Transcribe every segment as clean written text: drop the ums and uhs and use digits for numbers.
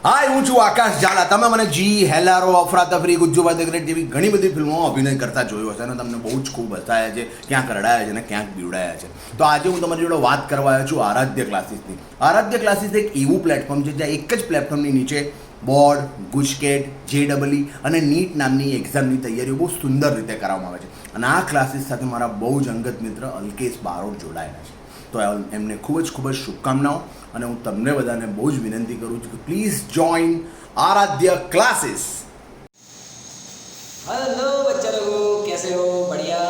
હાય, હું છું આકાશ ઝાલા. તમે મને જી, હેલારો, અફરાતફરી, ગુજ્જુભાઈ ધ ગ્રેટ જેવી ઘણી બધી ફિલ્મોમાં અભિનય કરતા જોયો હશે અને તમને બહુ જ ખૂબ હસાયા છે, ક્યાંક રડાયા છે અને ક્યાંક બીવડાયા છે. તો આજે હું તમારી જોડે વાત કરવા આવ્યો છું આરાધ્ય ક્લાસીસની. આરાધ્ય ક્લાસીસ એક એવું પ્લેટફોર્મ છે જ્યાં એક જ પ્લેટફોર્મની નીચે બોર્ડ, ગુજકેટ, JEE અને નીટ નામની એક્ઝામની તૈયારીઓ બહુ સુંદર રીતે કરવામાં આવે છે. અને આ ક્લાસીસ સાથે મારા બહુ જ અંગત મિત્ર અલ્કેશ બારોટ જોડાયેલા છે. તો એમને ખૂબ જ શુભકામનાઓ અને હું તમને બધાને બહુ જ વિનંતી કરું છું કે પ્લીઝ જોઈન आराध्य क्लासेस. हेलो बच्चा लोगों, कैसे हो? बढ़िया.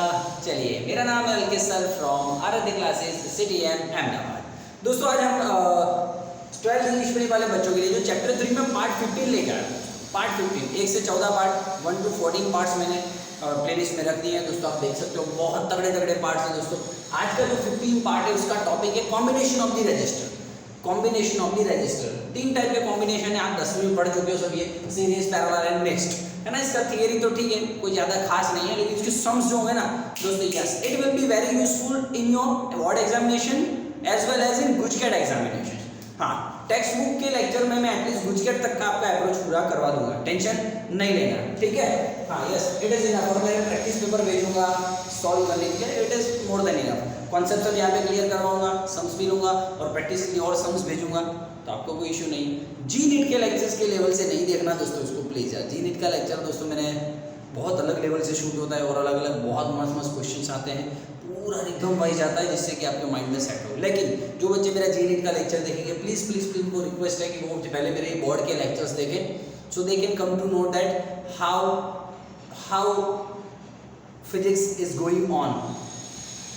चलिए, मेरा नाम है अलकेश सर फ्रॉम आराध्य क्लासेस सिटी एंड अहमदाबाद. दोस्तों, आज हम 12th इंग्लिश पढ़ने वाले बच्चों के लिए जो चैप्टर 3 में पार्ट 15 लेकर आए. पार्ट 15 1 से 14 पार्ट, 1 to 14 पार्ट्स मैंने प्लेलिस्ट में रख दिए हैं. दोस्तों, आप देख सकते हो बहुत तगड़े पार्ट्स हैं. दोस्तों, आज का जो 15 पार्ट है उसका टॉपिक है combination of the register. Combination of the register. 3 type के कॉम्बिनेशन है, आप 10वीं में पढ़ चुके हो सब. ये सीरीज, पैरेलल एंड मिक्स्ड है ना. इसका थियरी तो ठीक है, कोई ज़्यादा खास नहीं है, लेकिन इसके सम्स जो होंगे ना दोस्तों, yes, it will be very useful in your board examination as well as in GUJCET examination. हाँ, टेक्स्ट बुक के लेक्चर में मैं एटलीस्ट गुजकेट तक का आपका अप्रोच पूरा करवा दूंगा, टेंशन नहीं लेना, ठीक है. हाँ, यस, इट इज इनफ. और मैं प्रैक्टिस पेपर भेजूंगा सॉल्व करने के लिए, it is more than enough. Concept तो यहाँ पे क्लियर करवाऊंगा, सम्स भी लूंगा और प्रैक्टिस के लिए और सम्स भेजूंगा, तो आपको कोई इशू नहीं. जी नीट के लेक्चर्स के लेवल से नहीं देखना दोस्तों इसको प्लीज यार. जी नीट का लेक्चर दोस्तों मैंने बहुत अलग लेवल से शूट होता है और अलग अलग बहुत मस्त क्वेश्चन आते हैं, पूरा एकदम वाइज आता है जिससे कि आपके माइंड में सेट हो. लेकिन जो बच्चे मेरा जी नीट का लेक्चर देखेंगे, प्लीज उनको रिक्वेस्ट है कि वो पहले मेरे बोर्ड के लेक्चर्स देखें, so they can come to know that how physics is going on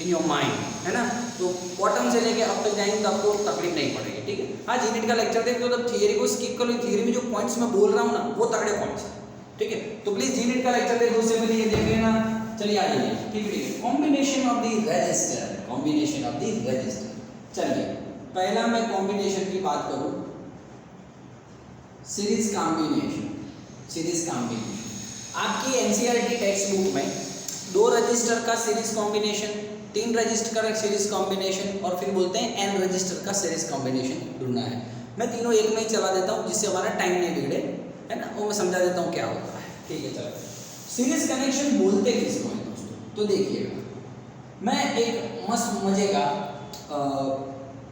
in your mind, है ना. तो बॉटम से लेके अब तक जाएंगे तो आपको तकलीफ नहीं पड़ेगी, ठीक है. हाँ, जी नीट का लेक्चर देखते हो तब थियरी को स्किप कर लो. थियरी में जो पॉइंट्स मैं बोल रहा हूँ ना वो तगड़े पॉइंट्स हैं, ठीक है. तो प्लीज जी नीट का लेक्चर देखो, उससे पहले ये देख लेना. चलिए आ जाइए, ठीक है. Combination of the register, combination of the register. चलिए, पहला मैं कॉम्बिनेशन की बात करूं, सीरीज कॉम्बिनेशन. सीरीज कॉम्बिनेशन आपकी एनसीईआरटी टेक्स्ट बुक में 2 रजिस्टर का सीरीज कॉम्बिनेशन, 3 रजिस्टर का सीरीज कॉम्बिनेशन और फिर बोलते हैं n रजिस्टर का सीरीज कॉम्बिनेशन ढूंढना है. मैं तीनों एक में ही चला देता हूँ जिससे हमारा टाइम नहीं बिगड़े, है ना. वो मैं समझा देता हूँ क्या होता है, ठीक है. चलो, सीरीज कनेक्शन बोलते किसको है दोस्तों, तो देखिएगा, मैं एक मस्त मजे का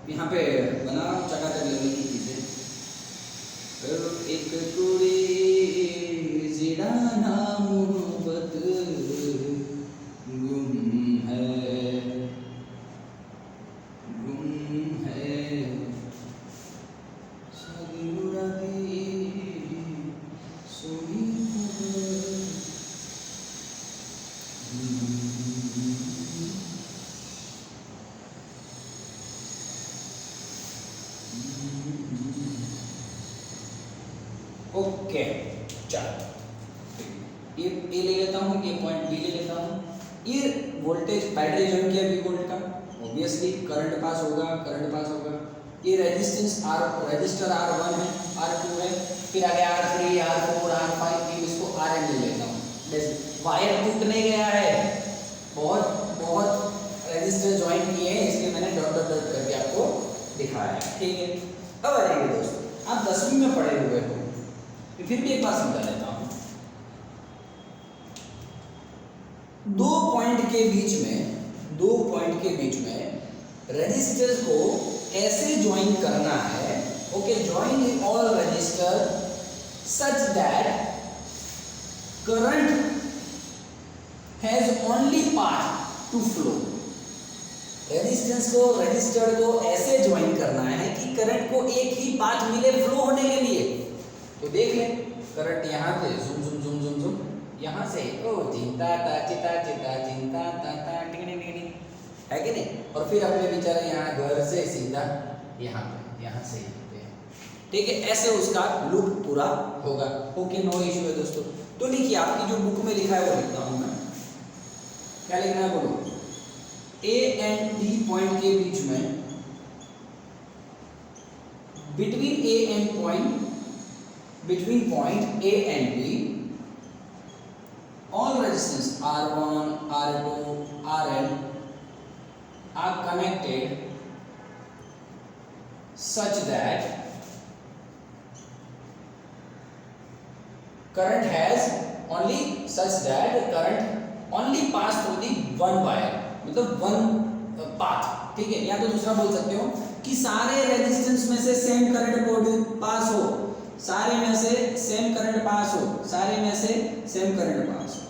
यहाँ पे बना चकाचक लेवल की चीजें. एक टुकड़ी जिड़ा नाम मोहब्बत गुम है सारी उड़ा दी सोनी ओके. चलो, ये ले लेता हूँ, ये पॉइंट बी ले लेता हूँ. ये वोल्टेज बैटरी ज्वाइन किया V वोल्ट का, ऑब्वियसली करंट पास होगा. ये रेजिस्टेंस R, रजिस्टर R1 है, R2 है, फिर आगे R3, R4, R5, फिर इसको Rn ले लेता हूँ. वायर टूट नहीं गया है, बहुत रजिस्टर ज्वाइन किए हैं, इसलिए मैंने डॉट करके आपको दिखाया है, ठीक है. अब आ जाएंगे दोस्तों, आप 10वीं में पढ़े हुए हो, फिर भी एक बात समझा लेता हूं. 2 पॉइंट के बीच में रजिस्टर्स को कैसे ज्वाइन करना है. Okay, join all resistor such that current has only path to flow. Resistor को ऐसे ज्वाइन करना है कि करंट को एक ही पाथ मिले फ्लो होने के लिए. तो देख ले, करंट यहाँ से जुम यहाँ से ओ चिंता ता है कि नहीं. और फिर अपने बेचारे यहाँ घर से सीधा यहाँ से, ठीक है. ऐसे उसका लूप पूरा होगा. ओके, नो इश्यू है दोस्तों. तो लिखिए, आपकी जो बुक में लिखा है वो लिखता हूँ मैं. क्या लिखना है बोलो. A एंड B पॉइंट के बीच में, between point A and B, all resistance R1, R2, Rn are connected such that current has only such that current only pass through the one wire, मतलब वन पाथ, ठीक है। या तो दूसरा बोल सकते हो कि सारे रेजिस्टेंस में से सेम करंट पास हो, सारे में से सेम करंट पास हो, सारे में से सेम करंट पास हो,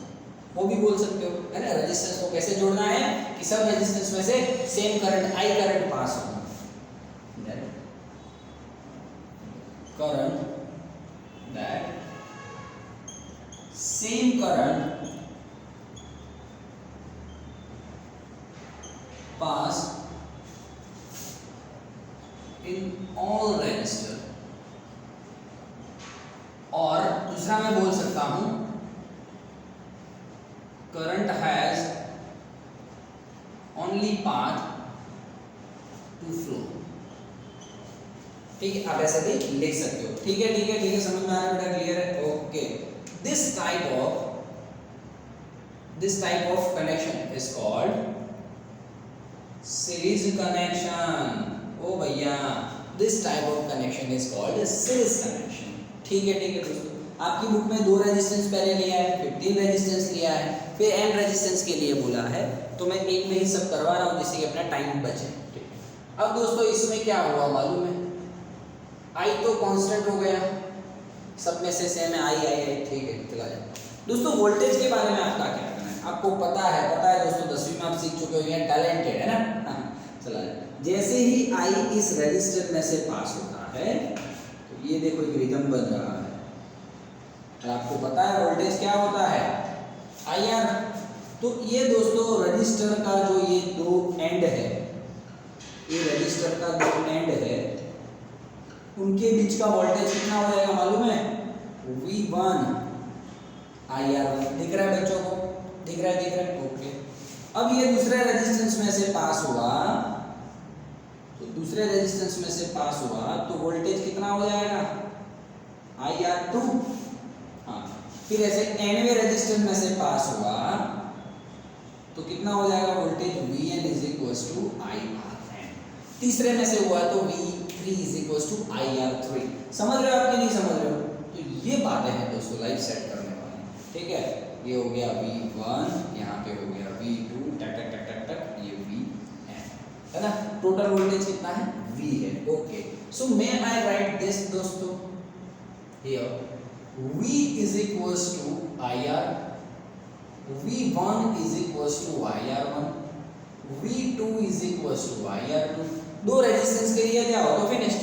वो भी बोल सकते हो, है ना। रेजिस्टेंस को कैसे जोड़ना है कि सब रेजिस्टेंस में से same current I current pass हो, current that same current pass in all resistor, और दूसरा मैं बोल सकता हूं current has only path to flow, ठीक है। आप ऐसे भी लिख सकते हो, ठीक है, ठीक है, ठीक है, समझ में आ रहा है बेटा, क्लियर है, okay. This type of connection is called series connection. ओ भैया, this type of connection is called series connection, ठीक है, ठीक है दोस्तों। आपकी बुक में 2 रेजिस्टेंस पहले लिया है, 15 रेजिस्टेंस लिया है, फिर n रेजिस्टेंस के लिए बोला है, तो मैं एक में ही सब करवा रहा हूँ जिससे कि अपना टाइम बचे, ठीक है। अब दोस्तों इसमें क्या हुआ मालूम है, आई तो कांस्टेंट हो गया, सब में से सेम है, आई, ठीक है, चला जाए। दोस्तों वोल्टेज के बारे में आपका क्या कहना है, आपको पता है दोस्तों, 10वीं में आप सीख चुके हो, ये टैलेंटेड है ना, हाँ, चला जाए। जैसे ही आई इस रेजिस्टर में से पास होता है तो ये देखो एक रिदम बन रहा है, और आपको पता है वोल्टेज क्या होता है, आई आर। तो ये दोस्तों रजिस्टर का जो ये 2 एंड है, ये रजिस्टर का 2 एंड है, उनके बीच का वोल्टेज कितना हो जाएगा मालूम है, V1 IR1। दिख रहा है बच्चों को, दिख रहा है, ओके। अब ये दूसरे रेजिस्टेंस में से पास हुआ, तो दूसरे रेजिस्टेंस में से पास हुआ तो वोल्टेज कितना हो जाएगा, IR2। हाँ, फिर ऐसे nवें रेजिस्टेंस में से पास हुआ तो कितना हो जाएगा voltage, VN is equals to IRN। तीसरे में से हुआ तो V3 is equals to IR3। समझ रहे हो आप कि नहीं समझ रहे हो? तो ये बातें हैं दोस्तों लाइफ सेट करने वाली, ठीक है। ये हो गया V1, यहाँ पे हो गया V2, टक टक टक टक टक, ये VN है ना। टोटल वोल्टेज कितना है, V है, okay. So may I right this दोस्तों, here V is equals to IR, V1 is equals to IR1, V2 is equals to IR2। 2 resistance के लिए दिया हो तो फिनिश्ड,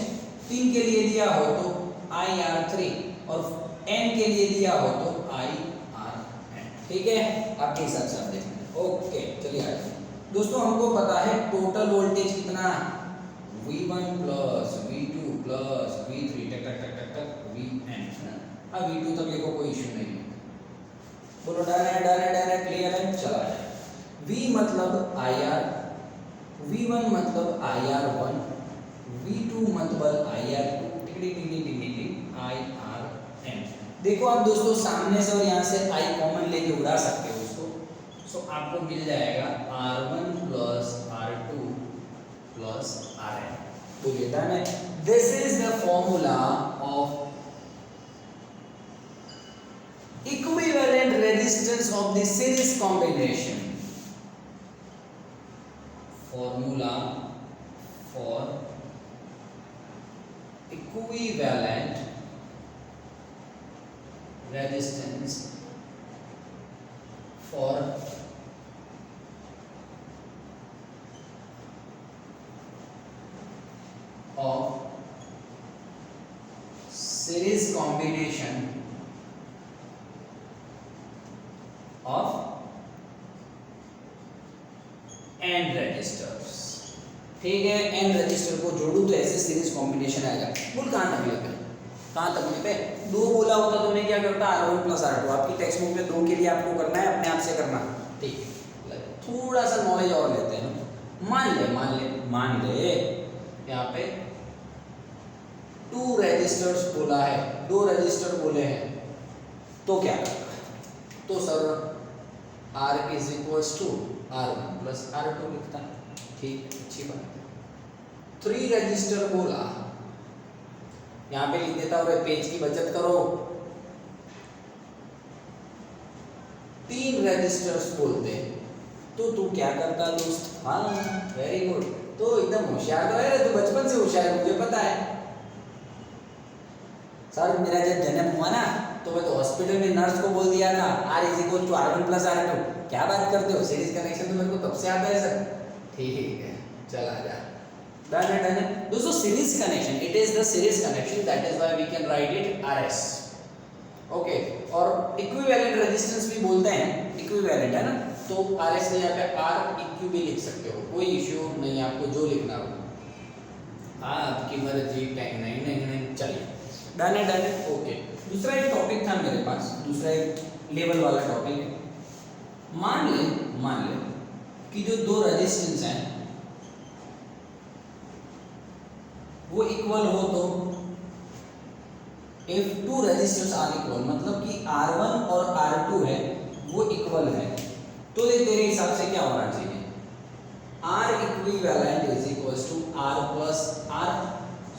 3 के लिए दिया हो तो IR3, और n के लिए दिया हो तो IRN, ठीक है। आपके हिसाब से आप देख लें, ओके। चलिए आगे दोस्तों, हमको पता है टोटल वोल्टेज कितना, V1 plus V2 plus V3 टक टक टक टक टक VN। हाँ, V2 तक लिखो, कोई इशू नहीं है, बोलो डन है, क्लियर है, चला जाए। V मतलब IR, V1 मतलब IR1, V2 मतलब IR2, IRN। देखो आप दोस्तों, सामने से और यहाँ से I कॉमन लेके उड़ा सकते हो उसको, सो आपको मिल जाएगा R1 plus R2 plus RN। बोलिए डन है। This is the formula of equivalent resistance of the series combination, formula for equivalent resistance for of series combination of n resistors, ठीक है। n रजिस्टर को जोड़ू तो ऐसे सीरीज कॉम्बिनेशन आएगा। बोल कहाँ तक ले पे, कहाँ तक पे 2 बोला होता तो मैं क्या करता, R1 प्लस R2। आपकी टेक्स्ट बुक में 2 के लिए आपको करना है, अपने आप से करना, ठीक है। थोड़ा सा नॉलेज और लेते हैं। मान ले यहाँ पे 2 रजिस्टर्स बोला है, 2 रजिस्टर बोले हैं, तो क्या करता है, तो sir R is equals to R1 plus R2 लिखता है, ठीक, अच्छी बात है। 3 रजिस्टर बोला, यहाँ पे लिख देता हूँ, पेज की बचत करो। 3 रजिस्टर्स बोलते हैं तो तू क्या करता दोस्त? हाँ, वेरी गुड। तो एकदम होशियार तो है रे, तू बचपन से होशियार है, मुझे पता है। सर मेरा जब जन्म हुआ ना तो मैं तो हॉस्पिटल में नर्स को बोल दिया था R=R1+R2। क्या बात करते हो, सीरीज कनेक्शन तो मेरे को तब से आता है सर। ठीक है, चल आ जा। डन है, डन है दोस्तों। Series connection, it is the series connection, that is why we can write it RS। Okay, और इक्विवेलेंट रेजिस्टेंस भी बोलते हैं, इक्विवेलेंट है ना, तो RS से यहाँ पे REQ भी लिख सकते हो, कोई इश्यू नहीं, आपको जो लिखना हो आपकी मर्जी। नहीं, चलिए डन है, डन है। ओके, दूसरा एक टॉपिक था मेरे पास, दूसरा एक लेवल वाला टॉपिक है। मान ले कि जो दो रेजिस्टेंस हैं वो इक्वल हो, तो if two resistance R equal, मतलब कि R1 और R2 है वो इक्वल है, तो ये तेरे हिसाब से क्या होना चाहिए? R equivalent is equals to R plus R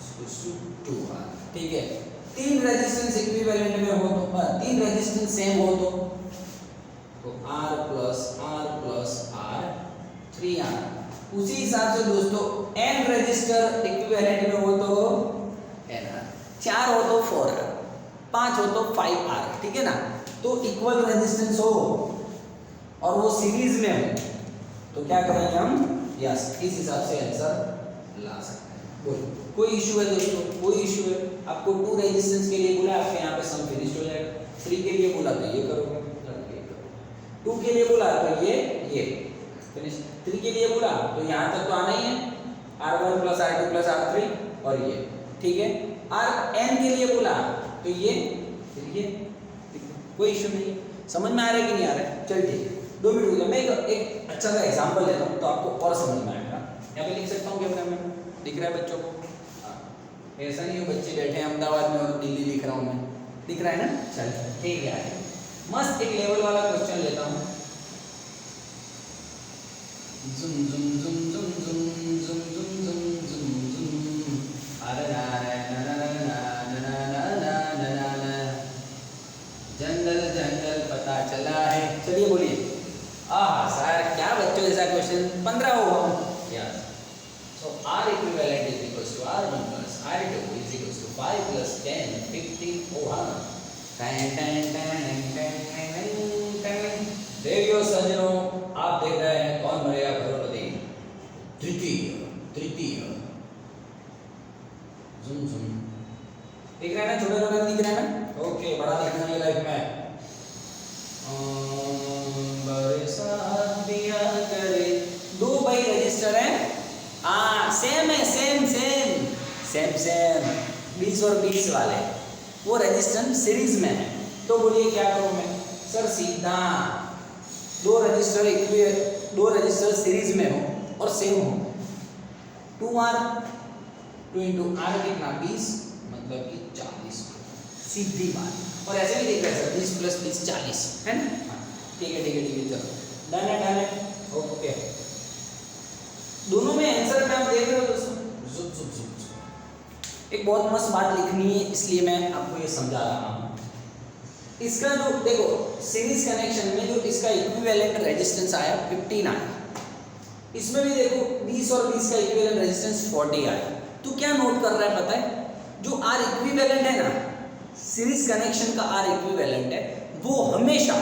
equals to 2R। ठीक है, तीन रेजिस्टेंस इक्विवेलेंट में हो तो, तीन रेजिस्टेंस सेम हो तो R प्लस R 3R। उसी हिसाब से दोस्तों n रजिस्टर इक्विवेलेंट में हो तो nR, 4 हो तो 4R, 5 हो तो 5R। ठीक है ना, तो इक्वल रेजिस्टेंस हो और वो सीरीज में हो तो क्या करेंगे हम? यस, इस हिसाब से आंसर ला सकते हैं। बोलो, कोई इशू है दोस्तों? कोई इशू है? आपको 2 रेजिस्टेंस के लिए बोला, आपके यहाँ पे सम फिनिश हो जाएगा। 3 के लिए बोला तो ये करोगे, 2 के लिए बोला तो ये फिनिश, 3 के लिए बोला तो यहाँ तक तो आना ही है, R1 plus R2 plus R3 और ये। ठीक है, Rn के लिए बोला तो ये, फिर ये, कोई इशू नहीं। समझ में आ रहा है कि नहीं आ रहा है? चल ठीक है, 2 मिनट रुक जा, मैं एक अच्छा सा एग्जांपल देता हूँ तो आपको और समझ में आएगा। यहाँ पे लिख सकता हूँ कैमरा में, दिख रहा है बच्चों को? ऐसा नहीं हो बच्चे बैठे हैं अहमदाबाद में और दिल्ली लिख रहा हूँ मैं, दिख रहा है ना? चल ठीक है, मस्त एक लेवल वाला क्वेश्चन लेता हूँ। जुम जुम जुम जुम जुम जुम जुम जुम जुम जुम, अरे ना ना ना ना ना ना ना ना ना, जंगल जंगल पता चला है। चलिए बोलिए। सर क्या बच्चों जैसा क्वेश्चन, 15 होगा। Yes, so R equivalent is equals to R1 plus R2 is equals to 5 plus 10 15 ohm. देवियों सज्जनों, आप देख रहे हैं कौन बनेगा करोड़पति, तृतीय। जुम जुम, दिख रहा है ना? छोटा छोटा दिख रहा है ना? ओके, बड़ा दिखना है लाइफ में। बरसात दिया करे, 2 बाई रजिस्टर है, सेम है, सेम 20 और 20 वाले, वो रेजिस्टेंस सीरीज में है। तो बोलिए क्या करूं मैं? सर सीधा 2 रजिस्टर सीरीज में हो और सेम हो, 2R 2 इंटू R कितना 20, मतलब कि 40, सीधी बात। और ऐसे भी देख रहे हैं सर 20 प्लस 20 40 है ना? ठीक है, चलो डन है। ओके, दोनों में आंसर में आप देख रहे हो दोस्तों, एक बहुत मस्त बात लिखनी है इसलिए मैं आपको ये समझा रहा हूँ। इसका जो देखो सीरीज कनेक्शन में जो इसका इक्विवेलेंट रेजिस्टेंस आया 15 आया, इसमें भी देखो 20 और 20 का इक्विवेलेंट रेजिस्टेंस 40 आया। तो क्या नोट कर रहा है पता है? जो R इक्विवेलेंट है ना, सीरीज कनेक्शन का R इक्विवेलेंट है, वो हमेशा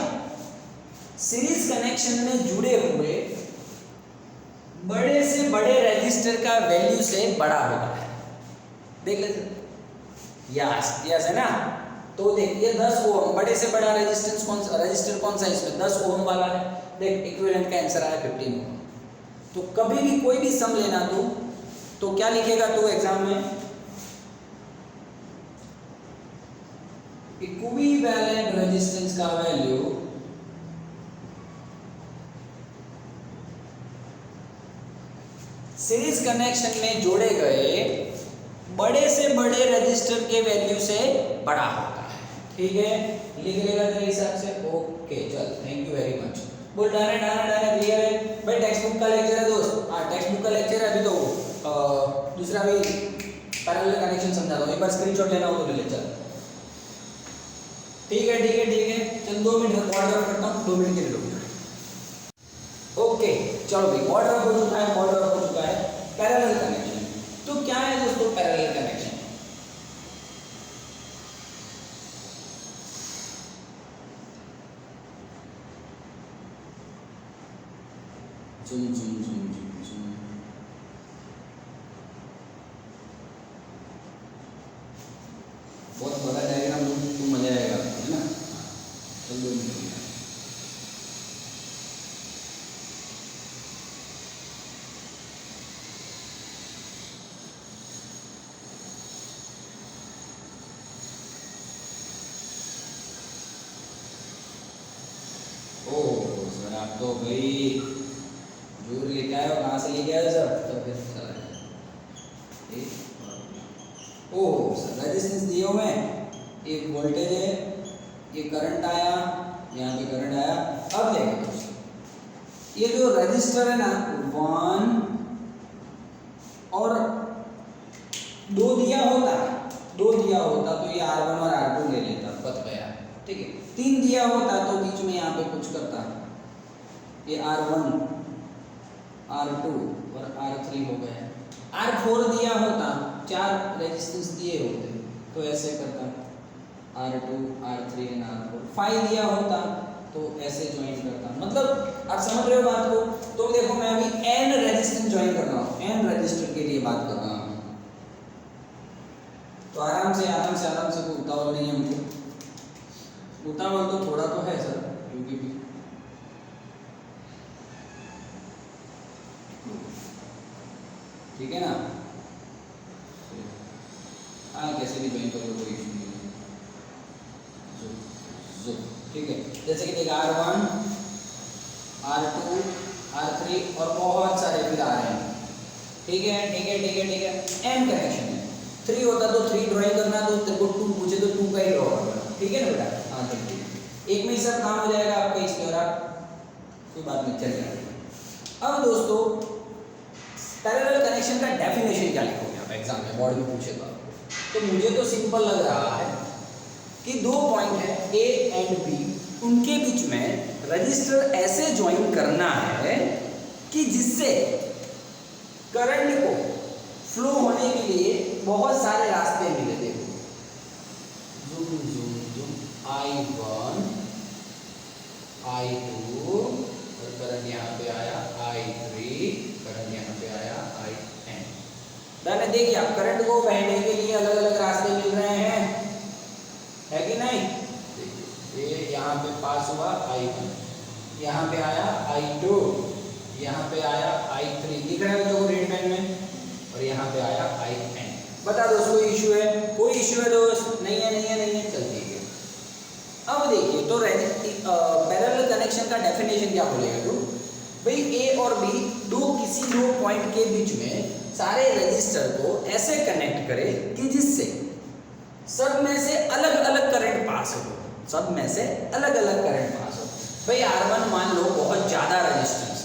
सीरीज कनेक्शन में जुड़े हुए बड़े से बड़े रेजिस्टर का वैल्यू से बड़ा होता है। देख ले, यस है ना? तो देखिए 10 ओम, बड़े से बड़ा रजिस्टर कौन सा है इसमें? 10 ओम वाला है। देख इक्विवेलेंट का आंसर आया 15 ओम। तो कभी भी कोई भी सम लेना तो क्या लिखेगा तू एग्जाम में? इक्विवेलेंट रेजिस्टेंस का वैल्यू सीरीज कनेक्शन में जोड़े गए बड़े से बड़े रजिस्टर के वैल्यू से बड़ा होता है। ठीक है, लिख लेगा तेरे हिसाब से? ओके चल, थैंक यू वेरी मच। बोल डायरेक्ट क्लियर है भाई? टेक्स्ट बुक का लेक्चर है दोस्त, टेक्स्ट बुक का लेक्चर है। अभी तो दूसरा भी पैरेलल कनेक्शन समझा दो, एक बार स्क्रीनशॉट लेना हो तो ले चल। ठीक है चल 2 मिनट मॉड रफ करता हूँ, 2 मिनट के लिए रुक जाओ। ओके चलो भाई, मॉड रफ हो चुका है, मॉड रफ हो चुका है। पैरेलल कनेक्शन, तो क्या है दोस्तों पैरेलल कनेक्शन? सुन सुन सुन सुन सुन, बहुत बड़ा डायग्राम तो मजा आएगा, है ना? चल 2 मिनट। ओह सर आप तो भाई जोर लेके आए हो, कहाँ से लेके आए हो सर? तो फिर चला जाए। ओह सर रेजिस्टेंस दिए हुए हैं, एक वोल्टेज है, ये करंट आया, यहाँ पे करंट आया। अब देखो दोस्तों, ये जो रजिस्टर है ना 1 और 2 दिया होता, 2 दिया होता तो ये R1 और R2 ले लेता, बच गया, ठीक है। 3 दिया होता तो बीच में यहाँ पे कुछ करता, ये R1 R2 और R3 हो गया। R4 दिया होता, 4 रेजिस्टेंस दिए होते तो ऐसे करता, R2 R3 एंड R4। 5 दिया होता तो ऐसे ज्वाइन करता। मतलब आप समझ रहे हो बात को? तो देखो मैं अभी n रेजिस्टेंस ज्वाइन कर रहा हूँ, n रजिस्टर के लिए बात कर रहा हूँ, तो आराम से कोई उतावल नहीं है मुझे। उतावल तो थोड़ा तो है सर, क्योंकि भी ठीक है ना? हाँ कैसे भी ज्वाइन करो, कोई इशू नहीं है। ठीक है, जैसे कि देखा R1 R2 R3 और बहुत सारे फिर आ रहे हैं। ठीक है n कनेक्शन है। 3 होता तो 3 ड्राइंग करना, तो तेरे को 2 पूछे तो 2 का ही ड्रॉ करना, ठीक है ना बेटा? हाँ ठीक है, एक में ही सब काम हो जाएगा आपका, इसके और आप कोई बात नहीं, चल जाएगा। अब दोस्तों पैरेलल कनेक्शन का डेफिनेशन क्या लिखोगे आप एग्जाम में, बोर्ड में पूछेगा तो मुझे तो सिंपल लग रहा है कि 2 पॉइंट है A एंड B, उनके बीच में रजिस्टर ऐसे ज्वाइन करना है कि जिससे करंट को फ्लो होने के लिए बहुत सारे रास्ते मिले। देखो zoom zoom zoom, I1 I2 और करंट यहाँ पे आया I3, करंट यहाँ पे आया IN। मैंने देखिए आप करंट को बहने के लिए अलग अलग रास्ते मिल रहे हैं, है कि नहीं? देखिए ये यहाँ पे पास हुआ I1, यहाँ पे आया I2, यहाँ पे आया I3, दिख रहा है जो रेड पेन में, और यहाँ पे आया IN। बता दो कोई इशू है? कोई इशू है दोस्त? नहीं है, चल ठीक है। अब देखिए तो पैरेलल कनेक्शन का डेफिनेशन क्या बोलेगा तो भाई A और B किसी 2 पॉइंट के बीच में सारे रजिस्टर को ऐसे कनेक्ट करे कि जिससे सब में से अलग अलग करंट पास हो, सब में से अलग अलग करंट पास हो। भाई R1 मान लो बहुत ज़्यादा रजिस्टेंस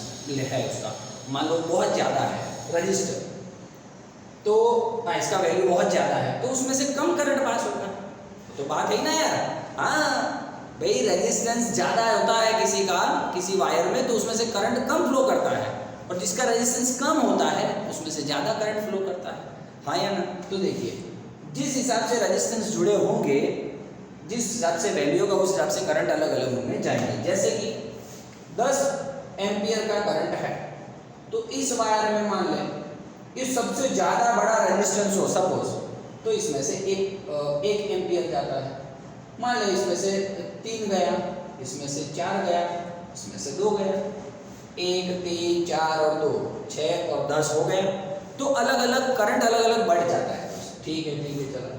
है उसका, मान लो बहुत ज़्यादा है रजिस्टर, तो इसका वैल्यू बहुत ज़्यादा है, तो उसमें से कम करंट पास होगा। तो बात है ना यार? हाँ भाई रेजिस्टेंस ज़्यादा होता है किसी का, किसी वायर में, तो उसमें से करंट कम फ्लो करता है, और जिसका रेजिस्टेंस कम होता है उसमें से ज़्यादा करंट फ्लो करता है। हाँ या ना? तो देखिए जिस हिसाब से रेजिस्टेंस जुड़े होंगे, जिस हिसाब से वैल्यू का, उस हिसाब से करंट अलग अलग होंगे जाएंगे। जैसे कि 10 एम्पियर का करंट है, तो इस वायर में मान लें ये सबसे ज़्यादा बड़ा रेजिस्टेंस हो सपोज, तो इसमें से एक एम्पियर जाता है। मान लो इसमें से 3 गया, इसमें से 4 गया, इसमें से 2 गया, 1 3 4 और 2 6 और 10 हो गए, तो अलग अलग करंट अलग अलग बढ़ जाता है। ठीक है चलो,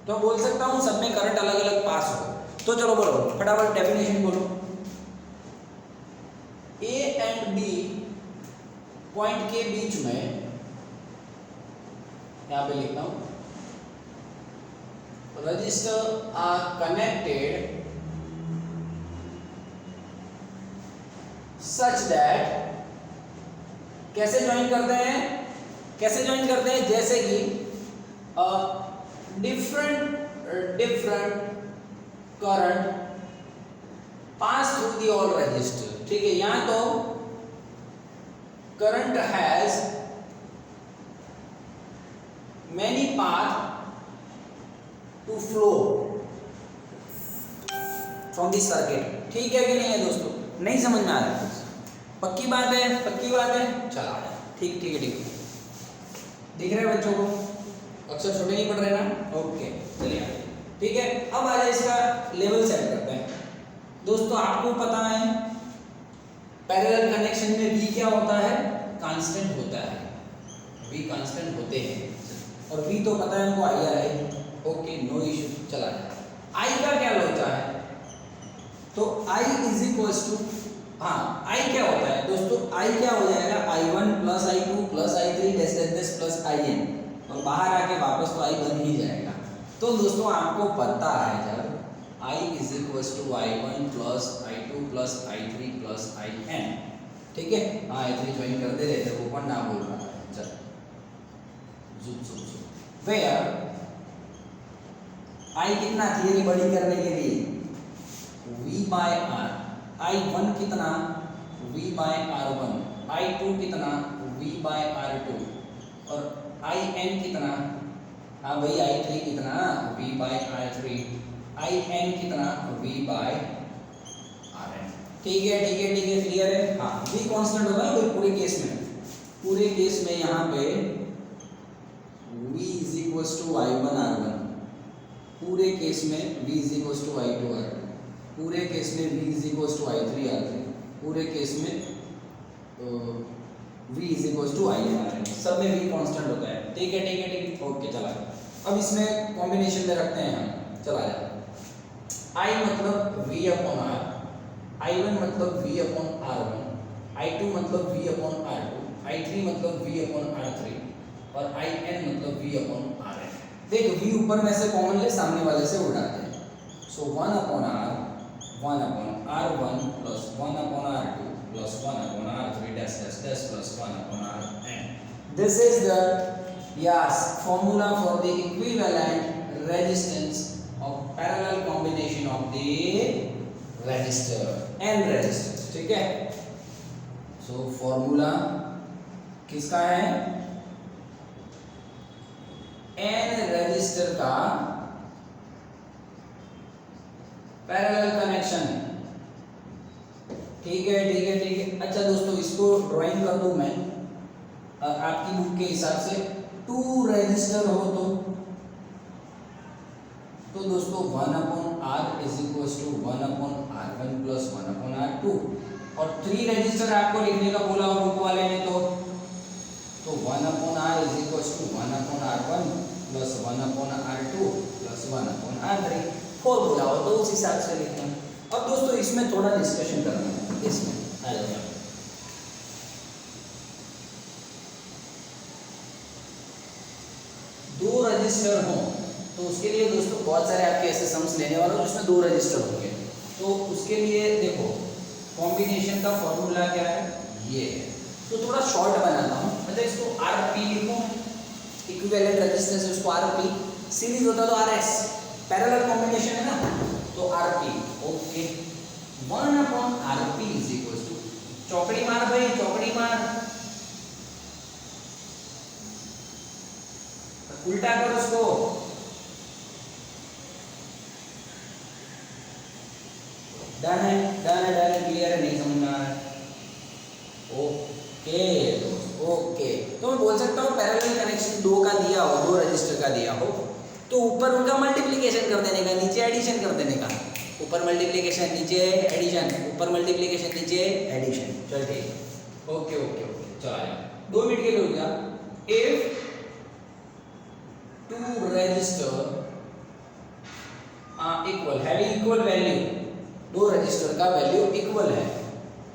तो बोल सकता हूँ सब में करंट अलग अलग पास हो। तो चलो बोलो फटाफट डेफिनेशन बोलो। A एंड B पॉइंट के बीच में, यहाँ पे लिखता हूँ, resistor are connected such that, कैसे ज्वाइन करते हैं? जैसे कि different current pass through the all resistor, ठीक है। यहाँ तो current has many path to flow from this circuit, ठीक है कि नहीं है दोस्तों? नहीं समझ में आ रहा है? पक्की बात है, पक्की बात है, चला ठीक ठीक है ठीक है। दिख रहे हैं बच्चों को? अक्षर छोटे नहीं पढ़ रहे ना? ओके चलिए ठीक है। अब आ जाए इसका लेवल सेट करते हैं। दोस्तों आपको पता है पैरेलल कनेक्शन में V क्या होता है? कांस्टेंट होता है, V कांस्टेंट होते हैं, और V तो पता है हमको IR है, ओके नो इश्यू, चला जाए। I का क्या होता है? तो I इज इक्वल टू, हाँ I क्या होता है दोस्तों? I क्या हो जाएगा? I1 plus I2 plus I3 dash dash dash plus IN, और बाहर आके वापस तो I बन ही जाएगा। तो दोस्तों आपको पता है जब I is equal to I1 plus I2 plus I3 plus IN, ठीक है। हाँ I3 ज्वाइन कर दे रहे थे, वो पण ना बोल रहा है, चल जुप जुप जुप। वेयर I कितना थियरी बड़ी करने के लिए? V बाय R, I1 कितना? V बाय R1, I2 कितना? V बाय R2, और IN कितना? हाँ भाई I3 कितना? V बाय R3, IN कितना? V बाय RN, ठीक है ठीक है ठीक है, क्लियर है? हाँ V कांस्टेंट होगा भाई पूरे केस में, पूरे केस में यहाँ पे V is equal to I1 R1, पूरे केस में V is equal to I2 R2, पूरे केस में V is equal to I3 R3, पूरे केस में V is equal to IN RN, सब में V कांस्टेंट होता है, ठीक है ठीक है ठीक है, ओके चला। अब इसमें कॉम्बिनेशन में रखते हैं हम, चला जाए। I मतलब V अपॉन R, I1 मतलब V अपॉन R1, I2 मतलब V अपॉन R2, I3 मतलब V अपॉन R3, और IN मतलब V अपॉन RN। देखो V ऊपर में से कॉमन ले, सामने वाले से उड़ा दे, सो 1 upon R, 1 upon R1 plus 1 upon R2 plus 1 upon R3 dash dash dash plus 1 upon RN। This is the formula for the equivalent resistance of parallel combination of the resistor and resistors, ठीक है। So formula किसका है? n resistor का parallel connection, ठीक है ठीक है ठीक है। अच्छा दोस्तों इसको ड्राइंग कर दूं मैं आपकी बुक के हिसाब से, 2 रेजिस्टर हो तो दोस्तों 1 upon R is equal to 1 upon R1 plus 1 upon R2, और 3 रेजिस्टर आपको लिखने का बोला हो बुक वाले ने, तो 1 upon R is equal to 1 upon R1 plus 1 upon R2 plus 1 upon R3, 4 बोला हो तो उस हिसाब से लिखते हैं। अब दोस्तों इसमें थोड़ा डिस्कशन करना है, इसमें आ जाओ। दो रजिस्टर हो तो उसके लिए दोस्तों बहुत सारे आपके ऐसे सम्स लेने वाले हो जिसमें 2 रजिस्टर होंगे, तो उसके लिए देखो कॉम्बिनेशन का फॉर्मूला क्या है, ये है। तो थोड़ा शॉर्ट बनाता हूँ, मतलब इसको RP लिखूँ, इक्विवेलेंट रेजिस्टेंस उसको RP, सीरीज होता तो RS, पैरेलल कॉम्बिनेशन है ना तो RP, okay. 1 upon RP is equal to, चौकड़ी मार भाई चौकड़ी मार, उल्टा कर उसको, डन है डन है डन है, क्लियर है? नहीं समझ में आ रहा है? Okay okay. तो मैं बोल सकता हूँ पैरेलल कनेक्शन 2 का दिया हो, 2 रजिस्टर का दिया हो, तो ऊपर उनका मल्टीप्लिकेशन कर देने का, नीचे एडिशन कर देने का, ऊपर मल्टीप्लिकेशन नीचे एडिशन, ऊपर मल्टीप्लिकेशन नीचे एडिशन, चल ठीक, ओके ओके ओके चलो आया 2 मिनट के लिए हो गया। If 2 resistor equal, having equal value, 2 resistor का वैल्यू इक्वल है,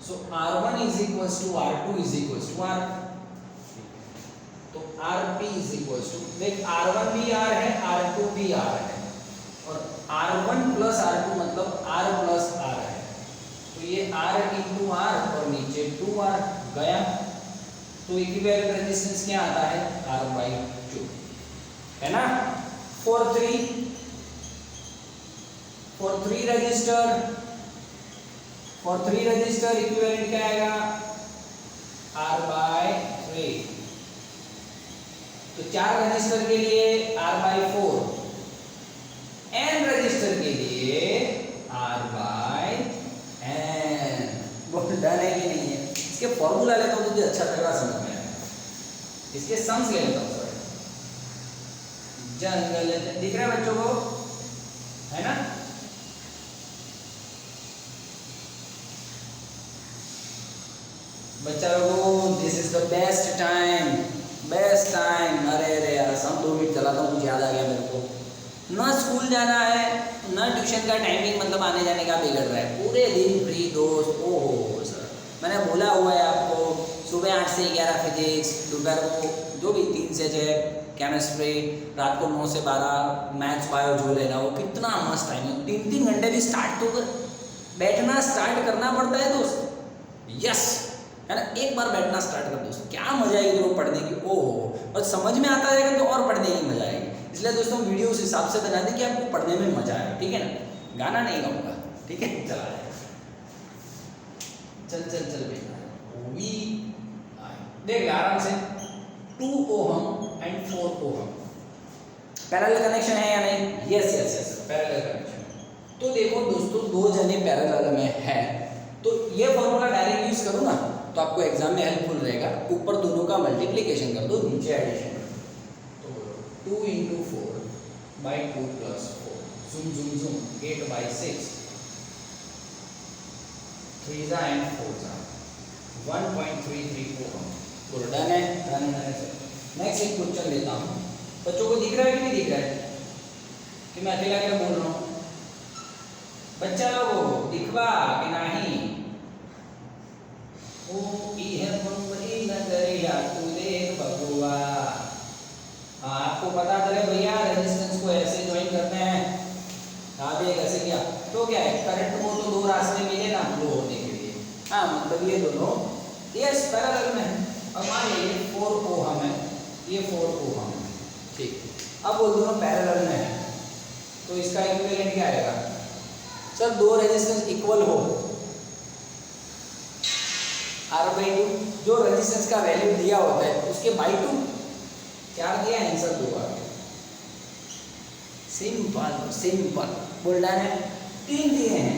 so R1 is equal to R2 is equal to R, तो RP इज इक्वल टू, देख R1 भी R है, R2 भी R है, और R1 प्लस R2 मतलब R प्लस R है, तो ये R इंटू R और नीचे 2R गया, तो इक्विवेलेंट रेजिस्टेंस क्या आता है? R/2 है ना। For 3 register for 3 register equivalent क्या आएगा R/3। तो 4 रजिस्टर के लिए R/4, n रजिस्टर के लिए R/n। बहुत डन है कि नहीं है? इसके फॉर्मूला लेता हूँ तो अच्छा तगड़ा समझ में आएगा। इसके सम्स ले लेता हूँ, सॉरी। जंगल दिख रहा है बच्चों को, है ना? बच्चा लोगों, this is the best time, best time. अरे यार सम 2 मिनट चलाता हूँ, कुछ याद आ गया मेरे को। ना स्कूल जाना है ना ट्यूशन का टाइमिंग, मतलब आने जाने का बिगड़ रहा है, पूरे दिन फ्री दोस्त। ओहो सर, मैंने बोला हुआ है आपको, सुबह 8 से 11 फिजिक्स, दोपहर को जो भी 3 से 6 केमिस्ट्री, रात को 9 से 12 मैथ्स बायो जो लेना, वो कितना मस्त टाइम है। 3-3 घंटे भी स्टार्ट तो कर, बैठना स्टार्ट करना पड़ता है दोस्त। यस, है ना? एक बार बैठना स्टार्ट कर दोस्तों, क्या मजा आएगी तो पढ़ने की। ओहो, और समझ में आता जाएगा तो और पढ़ने की मजा आएगी। इसलिए दोस्तों वीडियो उस हिसाब से बना दी कि आपको पढ़ने में मजा आए, ठीक है ना? गाना नहीं गाऊंगा, ठीक है? चला चल चल चल बेटा, वी देख ले आराम से। 2 ohm and 4 ohm parallel connection है या नहीं? Yes yes yes, parallel connection. तो देखो दोस्तों, 2 जने पैरेलल में है, तो ये फॉर्मूला डायरेक्ट यूज करो ना तो आपको एग्जाम में हेल्पफुल रहेगा। ऊपर दोनों का मल्टीप्लिकेशन कर दो, नीचे एडिशन। तो 2 × 4/2 + 4, zoom zoom zoom, 8/6, 3 and 4 1.33 ohm. तो डन है, डन है सर। नेक्स्ट एक क्वेश्चन लेता हूँ। बच्चों को दिख रहा है कि नहीं दिख रहा है कि मैं अकेला क्या बोल रहा हूँ? बच्चा लोगों दिखवा कि नहीं? ओ इहे मुंबई नगरिया तू देख बबुआ। आपको पता चले भैया, रेजिस्टेंस को ऐसे ज्वाइन करते हैं। आप एक ऐसे किया तो क्या है, करंट को तो 2 रास्ते मिले ना फ्लो होने के लिए। हाँ, मतलब ये दोनों यस पैरेलल में। अब मान लीजिए 4 ओहम है, ये 4 ओहम है, ठीक। अब वो दोनों पैरेलल में है, तो इसका इक्विवेलेंट क्या आएगा? सर 2 रेजिस्टेंस इक्वल हो, R/2, जो रेजिस्टेंस का वैल्यू दिया होता है उसके /2। 4 दिया, आंसर 2 आ गया। सिंपल सिंपल, बोल डन है। 3 दिए हैं,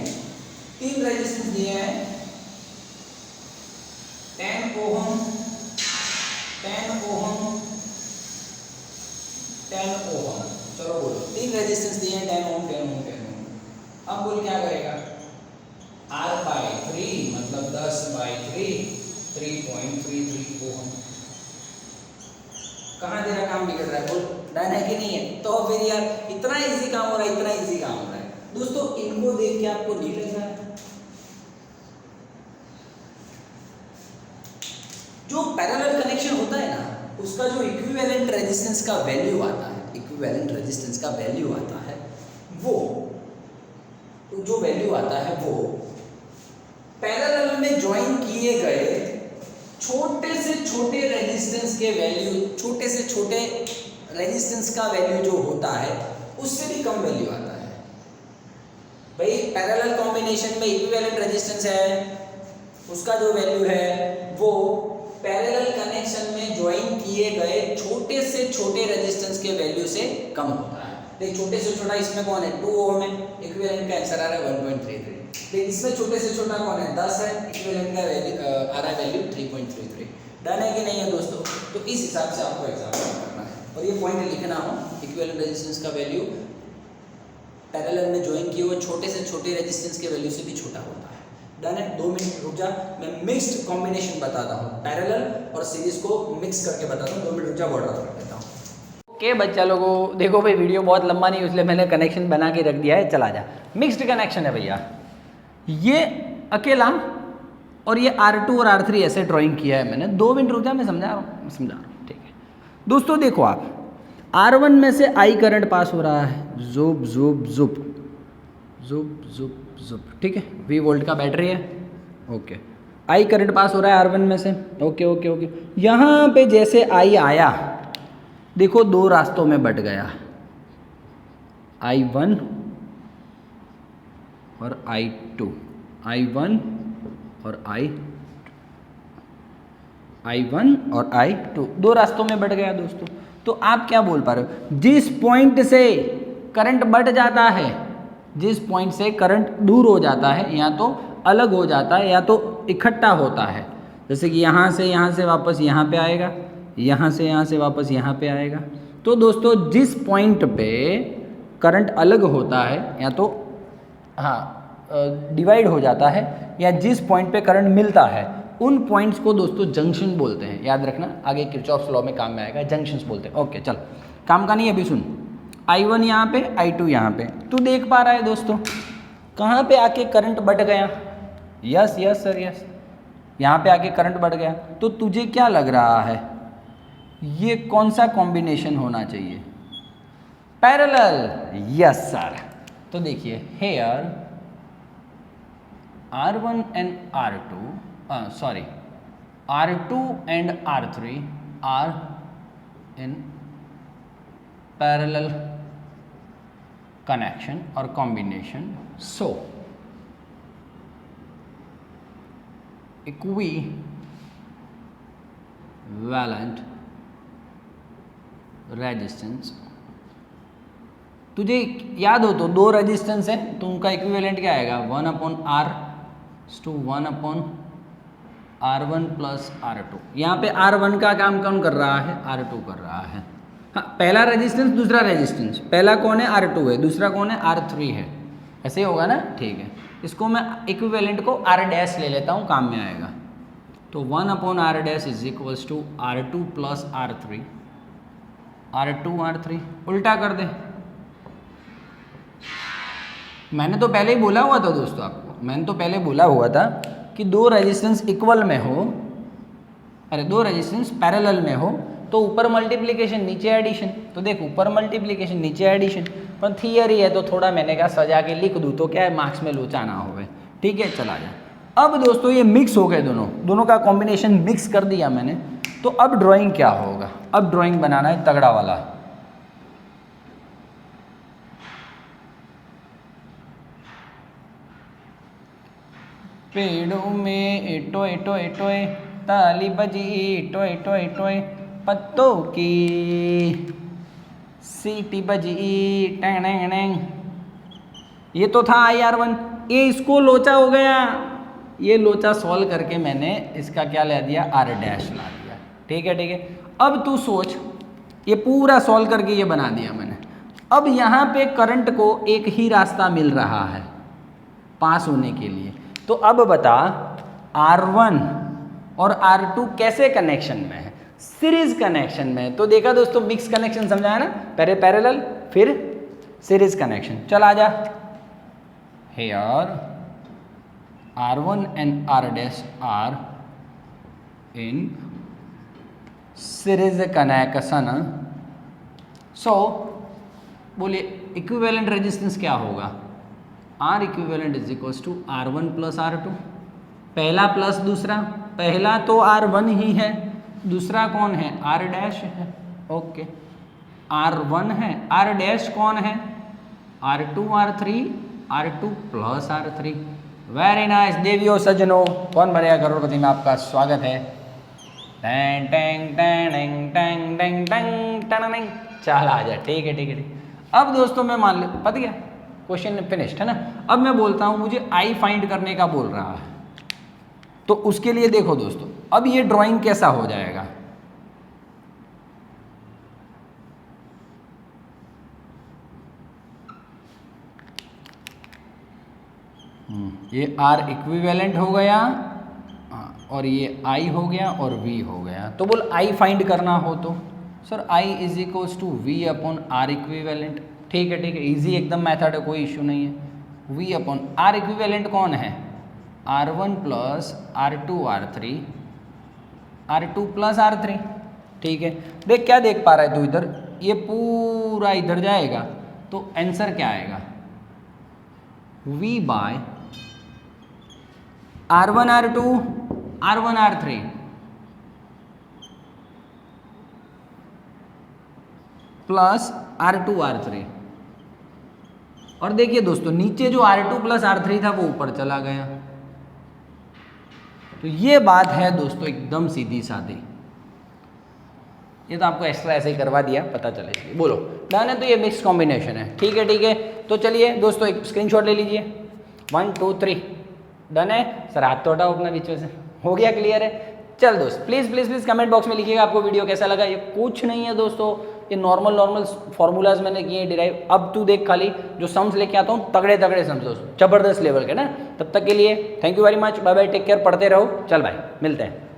3 रेजिस्टेंस दिए हैं, 10 ओहम 10 ओहम 10 ओहम। चलो बोलो, 3 रेजिस्टेंस दिए हैं, 10 ओहम 10 ओहम 10 ओहम। अब बोल क्या करेगा? R/3 मतलब 10/3, 3.33 ओहम। कहाँ तेरा काम बिगड़ रहा है? बोल, डन है कि नहीं है? तो फिर यार इतना इजी काम हो रहा है, इतना इजी काम हो रहा है दोस्तों। इनको देख के आपको नहीं लग रहा है? जो पैरेलल कनेक्शन होता है ना, उसका जो इक्विवेलेंट रेजिस्टेंस का वैल्यू आता है, इक्विवेलेंट रेजिस्टेंस का वैल्यू आता है, वो जो वैल्यू आता है वो पैरेलल में ज्वाइन किए गए छोटे से छोटे रेजिस्टेंस के वैल्यू, छोटे से छोटे रेजिस्टेंस का वैल्यू जो होता है उससे भी कम वैल्यू आता है। भाई पैरेलल कॉम्बिनेशन में इक्विवेलेंट रेजिस्टेंस है, उसका जो वैल्यू है वो पैरेलल कनेक्शन में ज्वाइन किए गए छोटे से छोटे रेजिस्टेंस के वैल्यू से कम होता है। देख, छोटे से छोटा इसमें कौन है? 2 ओम है, इक्विवेलेंट का आंसर आ रहा है 1.33। देख, इसमें छोटे से छोटा कौन है? 10 है, इक्विवेलेंट का वैल्यू आ रहा है वैल्यू 3.33। डन है कि नहीं है दोस्तों? तो इस हिसाब से आपको एग्जाम करना है और ये पॉइंट लिखना हो, इक्विवेलेंट रेजिस्टेंस का वैल्यू पैरेलल में ज्वाइन किए हुए छोटे से छोटे रेजिस्टेंस के वैल्यू से भी छोटा होता है। डन है? 2 मिनट रुक जा, मैं मिक्स्ड कॉम्बिनेशन बताता हूँ, पैरेलल और सीरीज को मिक्स करके बताता हूँ। 2 मिनट रुक जा, बॉर्डर रख देता हूँ। ओके बच्चा लोगों, देखो भाई वीडियो बहुत लंबा नहीं, इसलिए मैंने कनेक्शन बना के रख दिया है। चला जा, मिक्स्ड कनेक्शन है भैया। ये अकेला और ये R2 और R3 ऐसे ड्राइंग किया है मैंने। 2 मिनट रुक जा, मैं समझा रहा हूँ, ठीक है दोस्तों। देखो आप, R1 में से I करंट पास हो रहा है, जुब जुब जुब जुब जुब जुब, ठीक है। V वोल्ट का बैटरी है, ओके। I करंट पास हो रहा है R1 में से, ओके ओके ओके। यहाँ पे जैसे I आया, देखो 2 रास्तों में बट गया, I1 और I2, I1 और I1 और I2, दो रास्तों में बढ़ गया दोस्तों। तो आप क्या बोल पा रहे हो, जिस पॉइंट से करंट बढ़ जाता है, जिस पॉइंट से करंट दूर हो जाता है, या तो अलग हो जाता है या तो इकट्ठा होता है, जैसे कि यहाँ से वापस यहाँ पे आएगा, यहाँ से वापस यहाँ पे आएगा। तो दोस्तों जिस पॉइंट पे करंट अलग होता है या तो डिवाइड हो जाता है, या जिस पॉइंट पे करंट मिलता है, उन पॉइंट्स को दोस्तों जंक्शन बोलते हैं। याद रखना, आगे किरचॉफ्स लॉ में काम में आएगा, जंक्शंस बोलते हैं। ओके चल, काम का नहीं, अभी सुन। I1 यहाँ पे, I2 यहाँ पे, तू देख पा रहा है दोस्तों कहाँ पे आके करंट बढ़ गया। यस यस सर यस, यहाँ पे आके करंट बढ़ गया। तो तुझे क्या लग रहा है, ये कौन सा कॉम्बिनेशन होना चाहिए, पैरेलल। Yes sir. तो देखिए hair R1 and R2, sorry, R2 and R3 are in parallel connection or combination. So equivalent resistance, तुझे याद हो तो दो रेजिस्टेंस है, तो उनका इक्विवेलेंट क्या आएगा, 1/R to 1/R1 plus R2। यहाँ पे R1 का काम कौन कर रहा है, R2 कर रहा है। हाँ, पहला रेजिस्टेंस दूसरा रेजिस्टेंस, पहला कौन है, R2 है, दूसरा कौन है, R3 है। ऐसे ही होगा ना, ठीक है। इसको मैं इक्विवेलेंट को R डैश ले लेता हूँ, काम में आएगा। तो 1/R dash is equals to R2 plus R3, R3 उल्टा कर दे। मैंने तो पहले ही बोला हुआ था दोस्तों आपको, मैंने तो पहले बोला हुआ था कि दो रेजिस्टेंस इक्वल में हो, अरे दो रेजिस्टेंस पैरेलल में हो तो ऊपर मल्टीप्लिकेशन नीचे एडिशन। तो देख, ऊपर मल्टीप्लिकेशन नीचे एडिशन, पर थियरी है तो थोड़ा मैंने कहा सजा के लिख दूँ तो क्या है, मार्क्स में लोचा ना होवे। ठीक है, चला जा। अब दोस्तों ये मिक्स हो गए, दोनों का कॉम्बिनेशन मिक्स कर दिया मैंने। तो अब ड्राइंग क्या होगा, अब ड्राइंग बनाना है तगड़ा वाला। पेड़ों में टोए टोए टोए ताली बजी, टोए टोए टोए पत्तों की सीटी बजी, टैंग टैंग टैंग। ये तो था IR1, ये इसको लोचा हो गया। ये लोचा सॉल्व करके मैंने इसका क्या ला दिया, R डैश ला दिया। ठीक है ठीक है। अब तू सोच, ये पूरा सॉल्व करके ये बना दिया मैंने। अब यहाँ पे करंट को एक ही रास्ता मिल रहा है पास होने के लिए। तो अब बता, R1 और R2 कैसे कनेक्शन में है, सीरीज कनेक्शन में है। तो देखा दोस्तों, मिक्स कनेक्शन समझाया ना, पहले पैरेलल फिर सीरीज कनेक्शन। चल आ जा। Here R1 and R dash are in series connection। So बोलिए इक्विवेलेंट रेजिस्टेंस क्या होगा, R equivalent is equals to R1 plus R2। पहला प्लस दूसरा, पहला तो R1 ही है, दूसरा कौन है, R डैश है। ओके, R1 है, R डैश कौन है, R2 R3, R2 plus R3। Very nice देवियों सज्जनों, कौन बनेगा करोड़पति में आपका स्वागत है। Tang Tang Tang Tang Tang Tang Tang. चल आ जा, ठीक है ठीक है ठीक। अब दोस्तों मैं मान ले पता गया, क्वेश्चन फिनिश्ड है ना। अब मैं बोलता हूँ मुझे I फाइंड करने का बोल रहा है, तो उसके लिए देखो दोस्तों, अब ये ड्राइंग कैसा हो जाएगा। ये R इक्विवेलेंट हो गया, और ये I हो गया और V हो गया। तो बोल I फाइंड करना हो तो sir I is equals to V upon R equivalent. ठीक है ठीक है, इजी एकदम मेथड है, कोई इशू नहीं है। V अपॉन R इक्विवेलेंट कौन है, R1 plus R2 R3, R2 plus R3। ठीक है, देख क्या देख पा रहा है तू इधर, ये पूरा इधर जाएगा तो आंसर क्या आएगा, V bye R1 R2 R1 R3 plus R2 R3। और देखिए दोस्तों, नीचे जो R2 प्लस R3 था वो ऊपर चला गया। तो ये बात है दोस्तों एकदम सीधी सादी। ये तो आपको एक्स्ट्रा ऐसे ही करवा दिया, पता चले इसलिए। बोलो डन है, तो ये मिक्स कॉम्बिनेशन है। ठीक है ठीक है, तो चलिए दोस्तों एक स्क्रीनशॉट ले लीजिए। 1 2 3 डन है। सर हाथ तो हटाओ अपना बीच में से, हो गया, क्लियर है। चल दोस्त please please please comment box में लिखिएगा आपको वीडियो कैसा लगा। ये कुछ नहीं है दोस्तों, ये नॉर्मल फॉर्मूलाज मैंने किए डिराइव। अब तू देख खाली जो सम्स लेके आता हूँ तगड़े तगड़े सम्स दोस्तों, जबरदस्त लेवल के ना। तब तक के लिए thank you very much, bye bye, take care, पढ़ते रहो। चल भाई मिलते हैं।